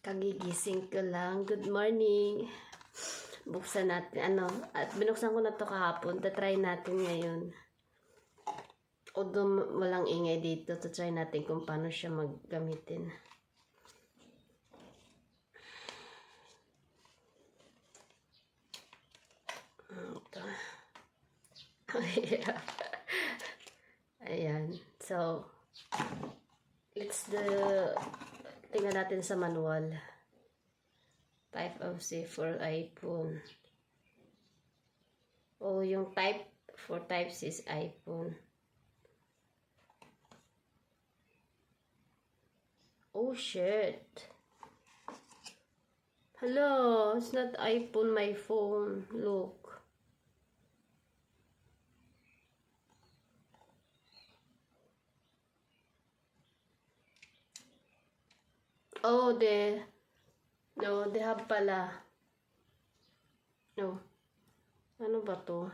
Kagigising ko lang. Good morning. Buksan natin. At binuksan ko na to kahapon. Tatry natin ngayon. Although walang ingay dito, tatry natin kung paano siya maggamitin. Ito. Ayan. So, tingnan natin sa manual. Type of C for iPhone. Yung type for type C is iPhone. Oh shit. Hello, it's not iPhone, my phone. Look. No, they have pala. No. Ano ba to?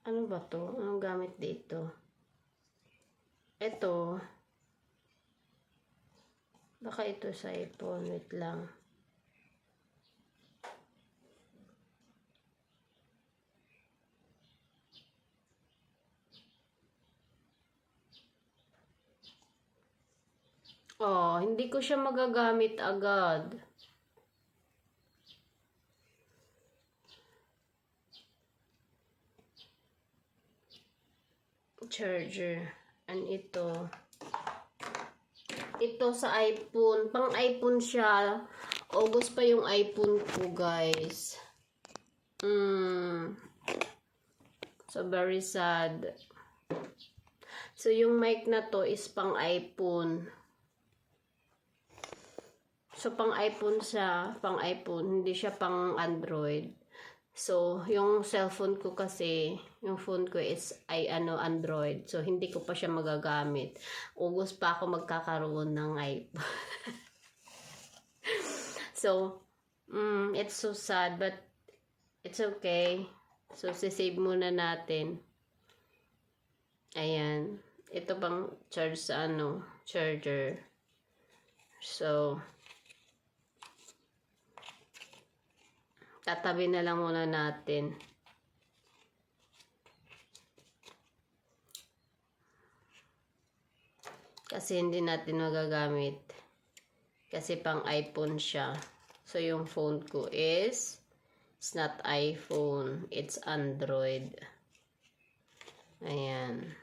Anong gamit dito? Ito. Baka ito sa iPhone. Wait lang. Hindi ko siya magagamit agad. Charger. And ito sa iPhone. Pang iPhone siya. August pa yung iPhone ko, guys. So, very sad. So, yung mic na to is pang iPhone. So, pang iPhone siya. Pang iPhone. Hindi siya pang Android. So, yung cellphone ko kasi, yung phone ko is Android. So, hindi ko pa siya magagamit. August pa ako magkakaroon ng iPhone. So, it's so sad, but it's okay. So, sisave muna natin. Ayan. Ito pang charge sa charger. So, tatabi na lang muna natin. Kasi hindi natin magagamit. Kasi pang iPhone siya. So, yung phone ko it's not iPhone. It's Android. Ayan.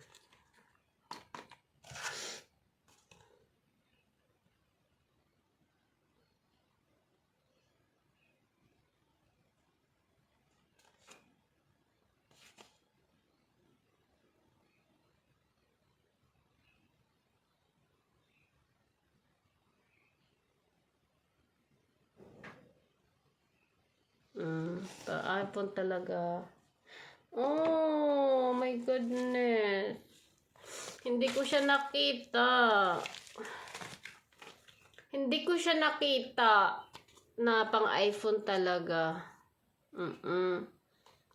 iPhone talaga. Oh my goodness. Hindi ko siya nakita. Na pang iPhone talaga.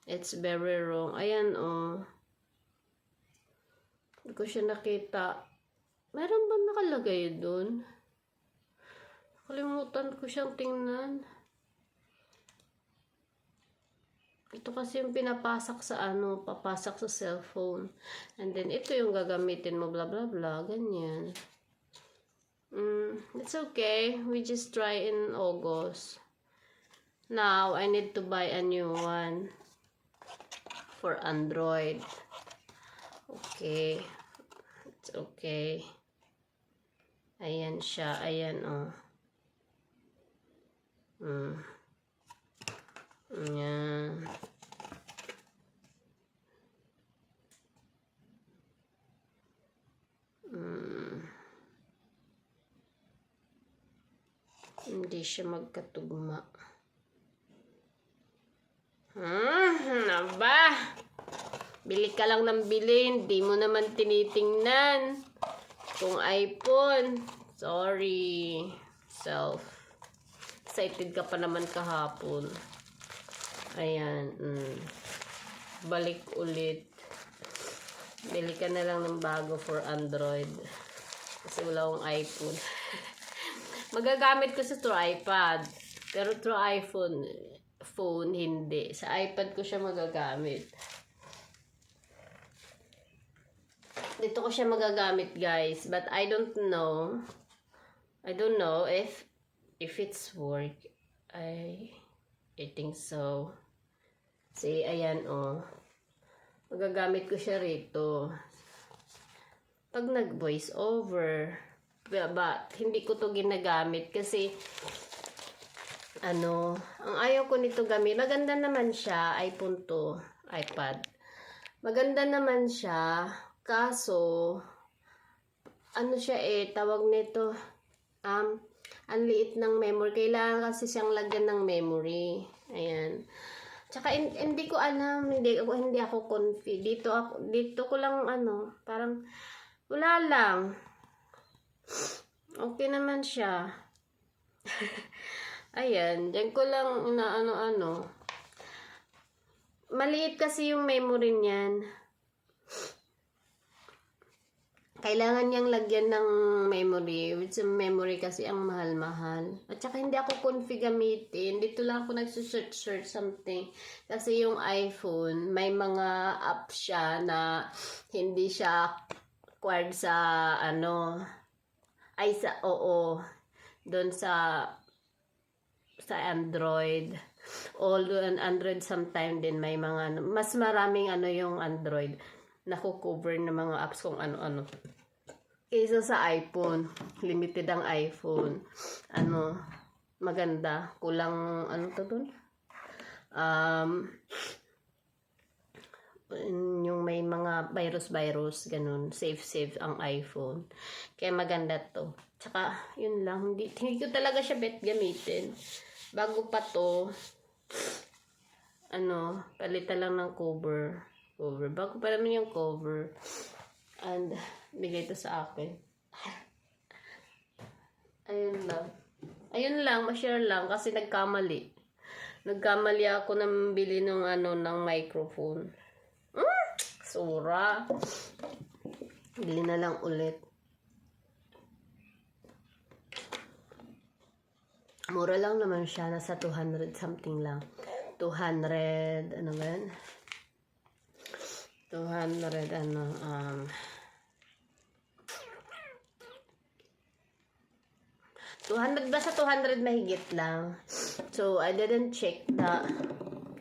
It's very wrong. Ayan, Hindi ko siya nakita. Meron ba nakalagay doon? Kalimutan ko siyang tingnan. Ito kasi yung pinapasak sa papasak sa cellphone. And then, ito yung gagamitin mo, blah, blah, blah. Ganyan. It's okay. We just try in August. Now, I need to buy a new one for Android. Okay. It's okay. Ayan siya. Ayan, Ayan. Hindi siya magkatugma. Aba! Bili ka lang ng bili. Hindi mo naman tinitingnan kung iPhone. Sorry. Excited ka pa naman kahapon. Ayan. Balik ulit. Bili ka na lang ng bago for Android. Kasi wala akong iPhone. Magagamit ko sa through iPad. Pero through phone, hindi. Sa iPad ko siya magagamit. Dito ko siya magagamit, guys. But I don't know. I don't know if it's work. I think so. See, ayan, oh. Magagamit ko siya rito. Pag nag-voice over. But, hindi ko to ginagamit kasi ang ayaw ko nito gamit. Maganda naman siya, iPhone to, iPad. Maganda naman siya, kaso, siya tawag nito, ang liit ng memory. Kailangan kasi siyang lagyan ng memory. Ayan. Tsaka, hindi ko alam, hindi ako confident. Dito ko lang, parang, wala lang. Okay naman siya. Ayan, dyan ko lang maliit kasi yung memory niyan. Kailangan niyang lagyan ng memory. With some memory kasi ang mahal-mahal. At saka hindi ako config gamitin. Dito lang ako nagsusearch something. Kasi yung iPhone, may mga app siya na hindi siya acquired sa doon sa Android. Although an Android sometime din may mga mas maraming yung Android na cover ng mga apps kung ano-ano. Kaysa sa iPhone, limited ang iPhone. Maganda, kulang to dun? Yung may mga virus ganun, safe ang iPhone. Kaya maganda to. Tsaka, yun lang, hindi ko talaga siya gamitin. Bago pa to, palitan lang ng cover. Bago pa naman yung cover. And, bigay ito sa akin. Ayun lang, ma-share lang kasi nagkamali. Nagkamali ako nang bili ng ng microphone. Sura. Bili na lang ulit. Mura lang naman siya. Nasa 200 something lang. 200, 200, basta 200 mahigit lang. So, I didn't check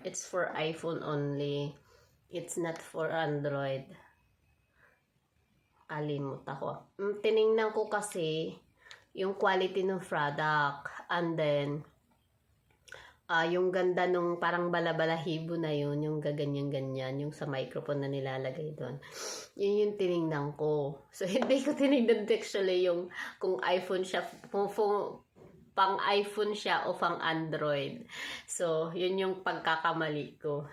it's for iPhone only. It's not for Android. Kalimut ako. Tiningnan ko kasi yung quality ng product. And then, yung ganda nung parang balabalahibo na yun, yung gaganyan-ganyan, yung sa microphone na nilalagay doon. Yun yung tiningnan ko. So, hindi ko tinignan actually yung kung iPhone siya, pang iPhone siya o pang Android. So, yun yung pagkakamali ko.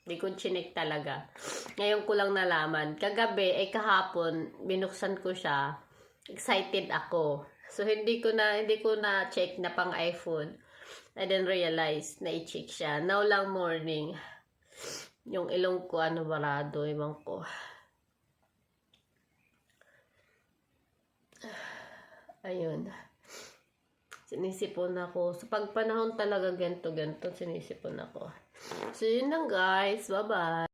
Hindi ko chinek talaga. Ngayon ko lang nalaman. Kagabi, kahapon, binuksan ko siya. Excited ako. So, hindi ko na check na pang iPhone. I didn't realize na i-check siya. Now lang morning. Yung ilong ko, barado. Ibang ko. Ayun. Sinisipon ako. Sa pagpanahon talaga ganto sinisipon ako. So, yun lang guys. Bye-bye.